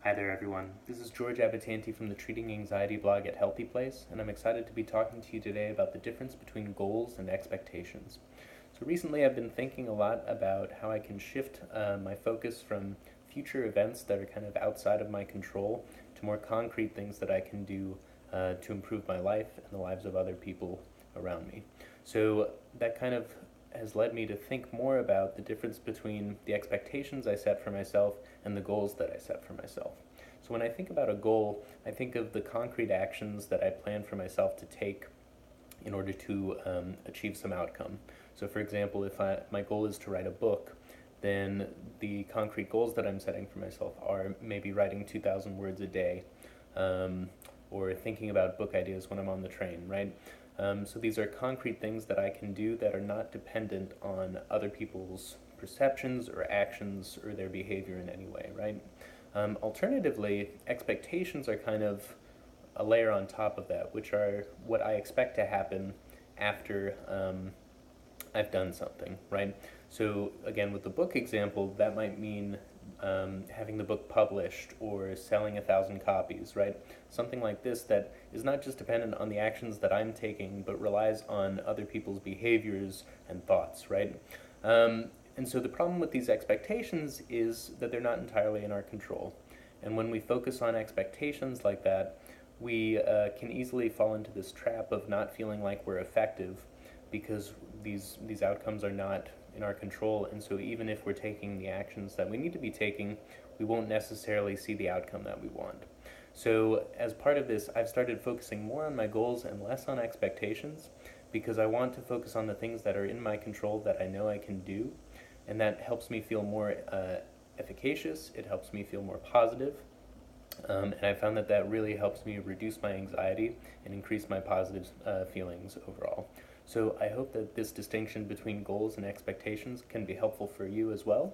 Hi there, everyone. This is George Abitante from the Treating Anxiety blog at Healthy Place, and I'm excited to be talking to you today about the difference between goals and expectations. So, recently I've been thinking a lot about how I can shift my focus from future events that are kind of outside of my control to more concrete things that I can do to improve my life and the lives of other people around me. So, that kind of has led me to think more about the difference between the expectations I set for myself and the goals that I set for myself. So when I think about a goal, I think of the concrete actions that I plan for myself to take in order to achieve some outcome. So for example, if my goal is to write a book, then the concrete goals that I'm setting for myself are maybe writing 2,000 words a day, um, or thinking about book ideas when I'm on the train, right? So these are concrete things that I can do that are not dependent on other people's perceptions or actions or their behavior in any way, right? Alternatively, expectations are kind of a layer on top of that, which are what I expect to happen after I've done something, right? So again, with the book example, that might mean having the book published or selling 1,000 copies, right? Something like this that is not just dependent on the actions that I'm taking, but relies on other people's behaviors and thoughts, right? And so the problem with these expectations is that they're not entirely in our control. And when we focus on expectations like that, we can easily fall into this trap of not feeling like we're effective because these outcomes are not in our control, and so even if we're taking the actions that we need to be taking, we won't necessarily see the outcome that we want. So as part of this, I've started focusing more on my goals and less on expectations because I want to focus on the things that are in my control that I know I can do, and that helps me feel more efficacious. It helps me feel more positive, and I found that that really helps me reduce my anxiety and increase my positive feelings overall. So I hope that this distinction between goals and expectations can be helpful for you as well.